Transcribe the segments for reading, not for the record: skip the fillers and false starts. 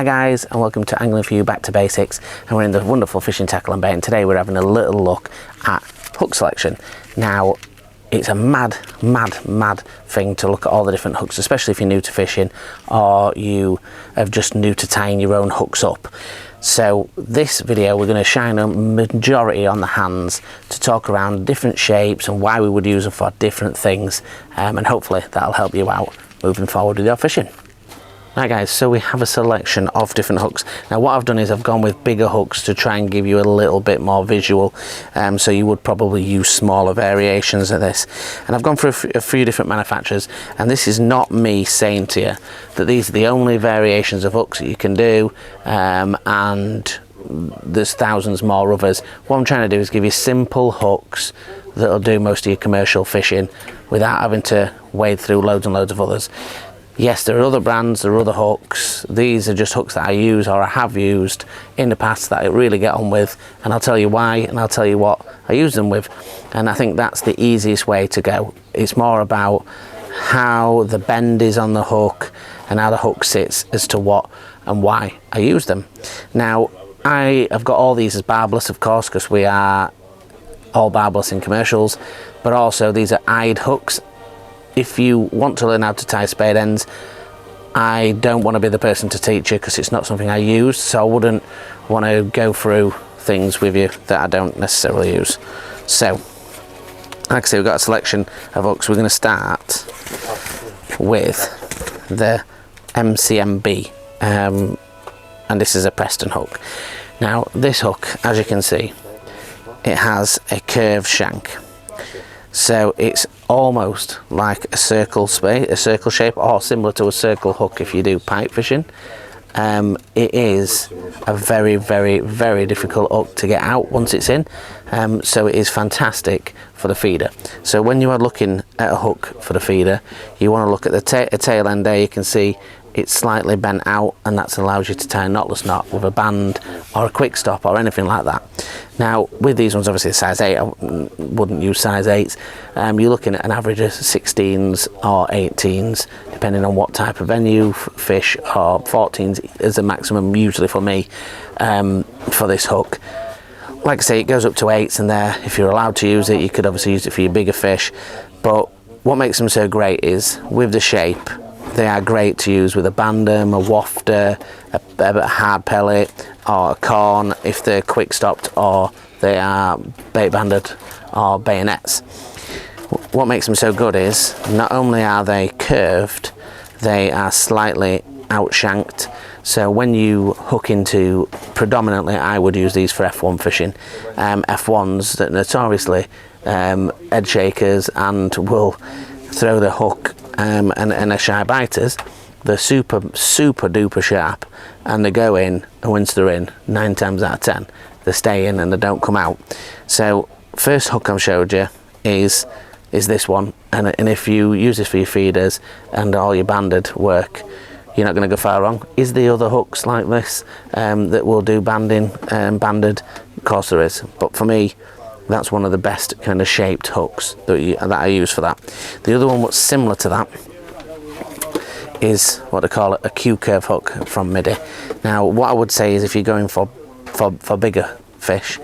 Hi guys, and welcome to Angling For You Back to Basics, and we're in the wonderful fishing tackle and bait, and today we're having a little look at hook selection. Now it's a mad thing to look at all the different hooks, especially if you're new to fishing or you are just new to tying your own hooks up. So this video we're going to shine a majority on the hands to talk around different shapes and why we would use them for different things, and hopefully that'll help you out moving forward with your fishing. Right guys, so we have a selection of different hooks. Now what I've done is I've gone with bigger hooks to try and give you a little bit more visual, so you would probably use smaller variations of this. And I've gone for a few different manufacturers, and this is not me saying to you that these are the only variations of hooks that you can do, and there's thousands more others. What I'm trying to do is give you simple hooks that'll do most of your commercial fishing without having to wade through loads and loads of others. Yes, there are other brands, there are other hooks. These are just hooks that I use or I have used in the past that I really get on with, and I'll tell you why and I'll tell you what I use them with. And I think that's the easiest way to go. It's more about how the bend is on the hook and how the hook sits as to what and why I use them. Now, I have got all these as barbless, of course, because we are all barbless in commercials, but also these are eyed hooks. If you want to learn how to tie spade ends, I don't want to be the person to teach you because it's not something I use, so I wouldn't want to go through things with you that I don't necessarily use. So, like I say, we've got a selection of hooks. We're going to start with the MCMB, and this is a Preston hook. Now, this hook, as you can see, it has a curved shank. So it's almost like a circle shape, or similar to a circle hook if you do pipe fishing. It is a very difficult hook to get out once it's in, so it is fantastic for the feeder. So when you are looking at a hook for the feeder, you want to look at the tail end there. You can see it's slightly bent out, and that allows you to tie a knotless knot with a band or a quick stop or anything like that. Now with these ones, obviously size 8, I wouldn't use size 8s. You're looking at an average of 16s or 18s depending on what type of venue fish, or 14s is the maximum usually for me, for this hook. Like I say, it goes up to 8s in there. If you're allowed to use it, you could obviously use it for your bigger fish, but what makes them so great is with the shape. They are great to use with a bandem, a wafter, a hard pellet, or a corn if they're quick stopped, or they are bait banded or bayonets. What makes them so good is not only are they curved, they are slightly outshanked. So when you hook into, predominantly I would use these for F1 fishing, F1s that notoriously head shakers and will throw the hook and are shy biters. They're super duper sharp, and they go in, and once they're in, 9 times out of 10 they stay in and they don't come out. So first hook I've showed you is this one, and if you use this for your feeders and all your banded work, you're not going to go far wrong. Is there other hooks like this that will do banding, banded? Of course there is, but for me that's one of the best kind of shaped hooks that I use for that. The other one what's similar to that is what they call a Q-curve hook from Midi. Now what I would say is if you're going for bigger fish,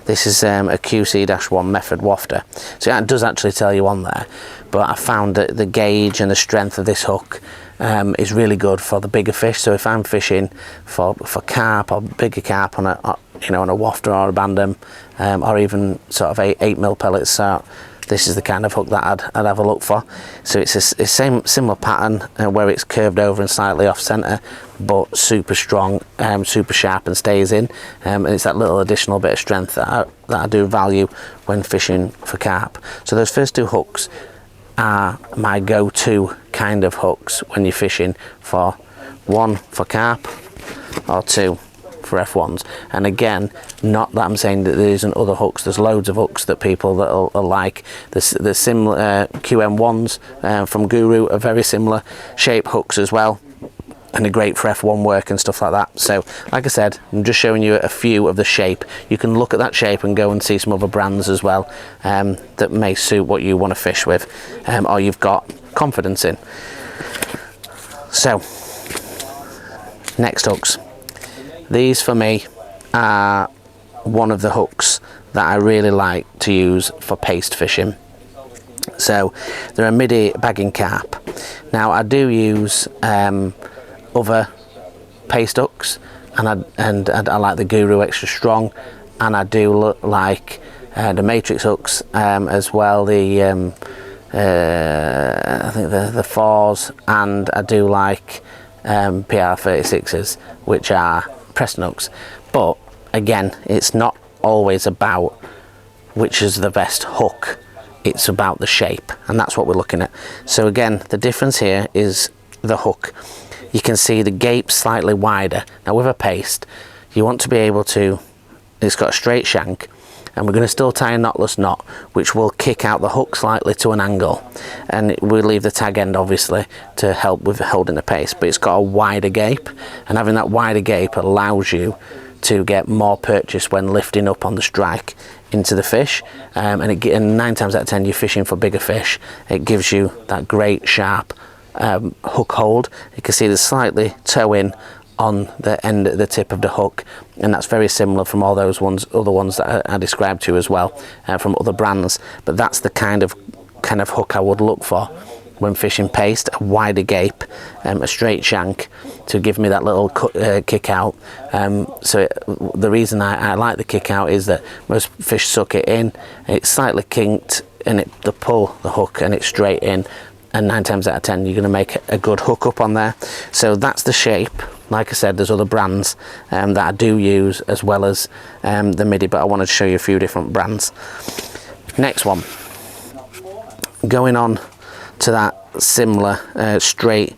this is a QC-1 method wafter. So it does actually tell you on there, but I found that the gauge and the strength of this hook is really good for the bigger fish. So if I'm fishing for carp or bigger carp on a wafter or a bandem, or even sort of 8mm pellets, so this is the kind of hook that I'd have a look for. So it's a similar pattern where it's curved over and slightly off center, but super strong, super sharp, and stays in, and it's that little additional bit of strength that I do value when fishing for carp. So those first two hooks are my go-to kind of hooks when you're fishing, for 1 for carp or 2 for F1s. And again, not that I'm saying that there isn't other hooks. There's loads of hooks that people that are like. The similar QM1s from Guru are very similar shape hooks as well, and are great for F1 work and stuff like that. So like I said, I'm just showing you a few of the shape. You can look at that shape and go and see some other brands as well, that may suit what you want to fish with, or you've got confidence in. So next hooks. These for me are one of the hooks that I really like to use for paste fishing. So they're a midi bagging carp. Now I do use other paste hooks, and I like the Guru Extra Strong, and I do like the Matrix hooks as well, the I think the 4s, and I do like PR36s, which are Preston hooks. But again, it's not always about which is the best hook, it's about the shape, and that's what we're looking at. So again, the difference here is the hook. You can see the gape slightly wider. Now with a paste, you want to be able to, it's got a straight shank, and we're going to still tie a knotless knot, which will kick out the hook slightly to an angle, and we'll leave the tag end obviously to help with holding the paste, but it's got a wider gape, and having that wider gape allows you to get more purchase when lifting up on the strike into the fish, and 9 times out of 10 you're fishing for bigger fish. It gives you that great sharp hook hold. You can see there's slightly toe in on the end, the tip of the hook, and that's very similar from all those other ones that I described to you as well, from other brands. But that's the kind of hook I would look for when fishing paste: a wider gape, a straight shank to give me that little kick out. The reason I like the kick out is that most fish suck it in, it's slightly kinked, and they pull the hook and it's straight in, and 9 times out of 10 you're going to make a good hook up on there. So that's the shape. Like I said, there's other brands that I do use as well as the midi, but I wanted to show you a few different brands. Next one, going on to that similar straight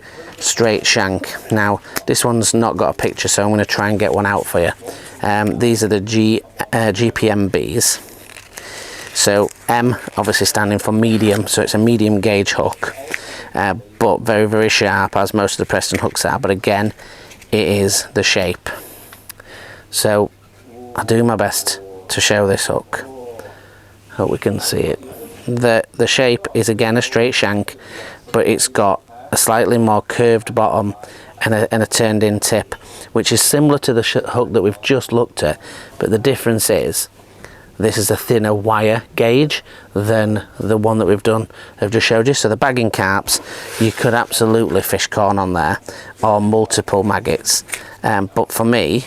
shank. Now this one's not got a picture, so I'm going to try and get one out for you. These are the gpmbs. So M obviously standing for medium, so it's a medium gauge hook, but very, very sharp, as most of the Preston hooks are. But again, it is the shape. So I'll do my best to show this hook. Hope we can see it. The shape is again a straight shank, but it's got a slightly more curved bottom and a turned in tip, which is similar to the hook that we've just looked at, but the difference is this is a thinner wire gauge than the one that I've just showed you. So the bagging carps, you could absolutely fish corn on there, or multiple maggots, but for me,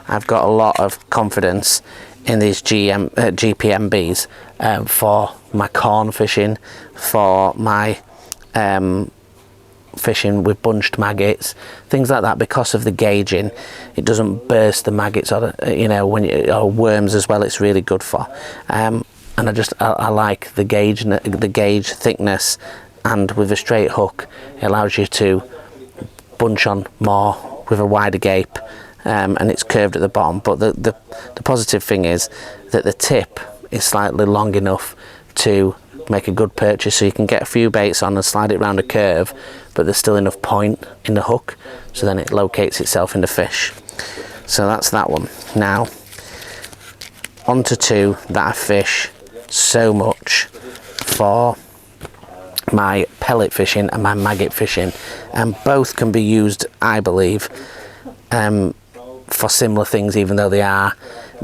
I've got a lot of confidence in these gpmbs for my corn fishing, for my fishing with bunched maggots, things like that. Because of the gauging, it doesn't burst the maggots, or or worms as well. It's really good for, and I like the gauge thickness, and with a straight hook it allows you to bunch on more with a wider gape, and it's curved at the bottom. But the positive thing is that the tip is slightly long enough to make a good purchase, so you can get a few baits on and slide it around a curve, but there's still enough point in the hook, so then it locates itself in the fish. So that's that one. Now on to two that I fish so much for my pellet fishing and my maggot fishing, and both can be used, I believe, for similar things, even though they are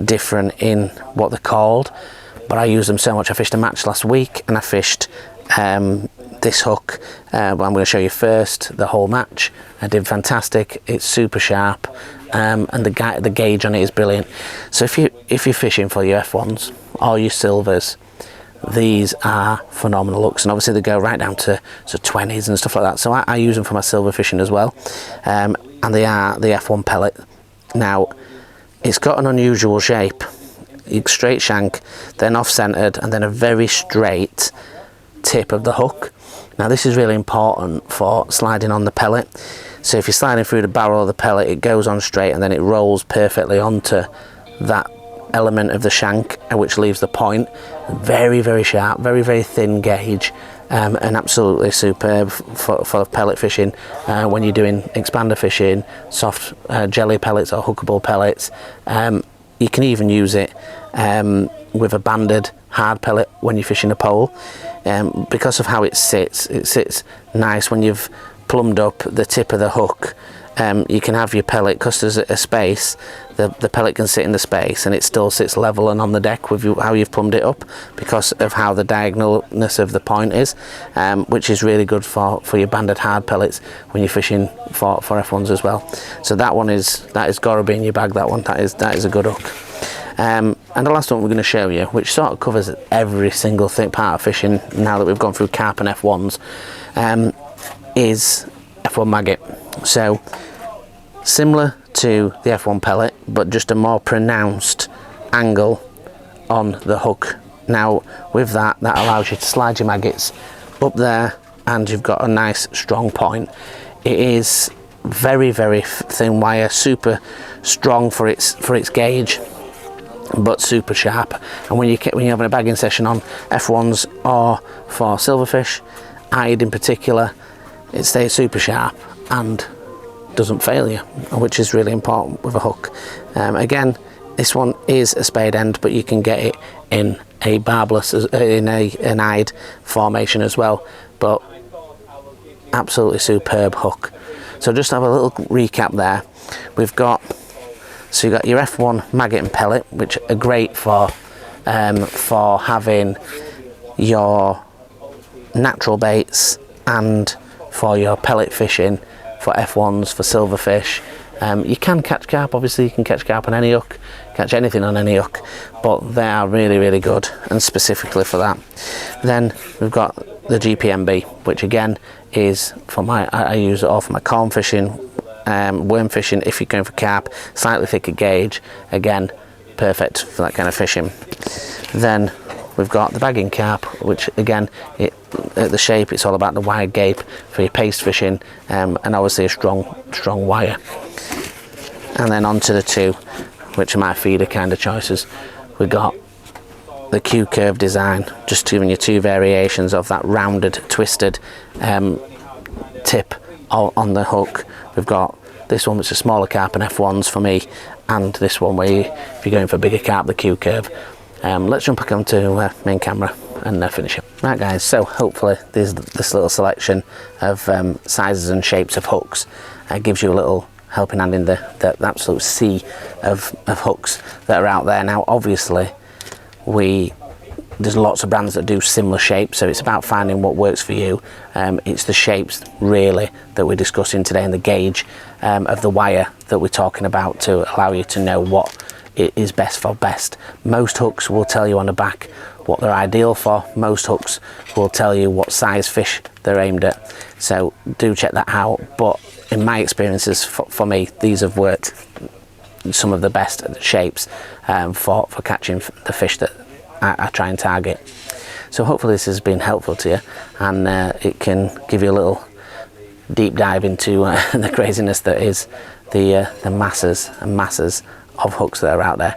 different in what they're called. But I use them so much. I fished a match last week, and I fished this hook. But I'm going to show you first the whole match. I did fantastic. It's super sharp, and the gauge on it is brilliant. So if you're fishing for your F1s or your silvers, these are phenomenal hooks, and obviously they go right down to 20s and stuff like that. So I use them for my silver fishing as well, and they are the F1 pellet. Now it's got an unusual shape. Straight shank, then off-centered, and then a very straight tip of the hook. Now this is really important for sliding on the pellet. So if you're sliding through the barrel of the pellet, it goes on straight, and then it rolls perfectly onto that element of the shank, which leaves the point. Very, very sharp, very, very thin gauge, and absolutely superb for pellet fishing. When you're doing expander fishing, soft jelly pellets or hookable pellets, you can even use it with a banded hard pellet when you're fishing a pole. Because of how it sits nice when you've plumbed up the tip of the hook you can have your pellet, because there's a space, the pellet can sit in the space and it still sits level and on the deck with how you've plumbed it up, because of how the diagonalness of the point is, which is really good for your banded hard pellets when you're fishing for F1s as well. So that is gotta be in your bag. That is a good hook. And the last one we're going to show you, which sort of covers every single part of fishing now that we've gone through carp and F1s, is F1 maggot. So similar to the F1 pellet, but just a more pronounced angle on the hook. Now with that allows you to slide your maggots up there, and you've got a nice strong point. It is very, very thin wire, super strong for its gauge, but super sharp. And when you're having a bagging session on F1s or for silverfish, eyed in particular, it stays super sharp and doesn't fail you, which is really important with a hook. Again, this one is a spade end, but you can get it in a barbless, in an eyed formation as well, but absolutely superb hook. So just have a little recap there. You've got your F1 maggot and pellet, which are great for having your natural baits and for your pellet fishing, for F1s, for silverfish. You can catch carp, obviously you can catch carp on any hook, catch anything on any hook, but they are really, really good, and specifically for that. Then we've got the gpmbs, which again is for I use it all for my corn fishing, worm fishing. If you're going for carp, slightly thicker gauge, again perfect for that kind of fishing. Then we've got the bagging carp, which again, the shape, it's all about the wide gape for your paste fishing, and obviously a strong wire. And then onto the two, which are my feeder kind of choices. We've got the Q curve design, just giving you two variations of that rounded, twisted tip on the hook. We've got this one, which is a smaller carp and F1s for me, and this one where if you're going for bigger carp, the Q curve. Let's jump back onto main camera and finish it. Right guys, so hopefully this little selection of sizes and shapes of hooks gives you a little helping hand in the absolute sea of hooks that are out there. Now obviously there's lots of brands that do similar shapes, so it's about finding what works for you. It's the shapes really that we're discussing today, and the gauge of the wire that we're talking about, to allow you to know what it is best for best. Most hooks will tell you on the back what they're ideal for. Most hooks will tell you what size fish they're aimed at, so do check that out. But in my experiences, for me, these have worked some of the best shapes for catching the fish that I try and target. So hopefully this has been helpful to you, and it can give you a little deep dive into the craziness that is the masses and masses of hooks that are out there.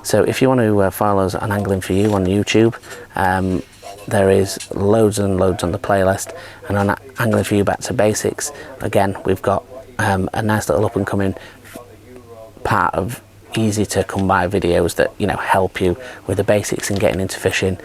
So if you want to follow us on Angling For You on YouTube, there is loads and loads on the playlist, and on Angling For You Back to Basics, again we've got a nice little up and coming part of easy to come by videos that help you with the basics and getting into fishing.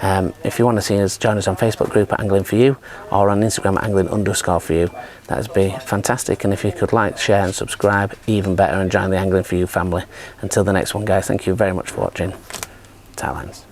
If you want to see us, join us on Facebook group at Angling For You, or on Instagram at Angling_for You. That would be fantastic. And if you could like, share and subscribe, even better, and join the Angling For You family. Until the next one guys, thank you very much for watching. Tie lines.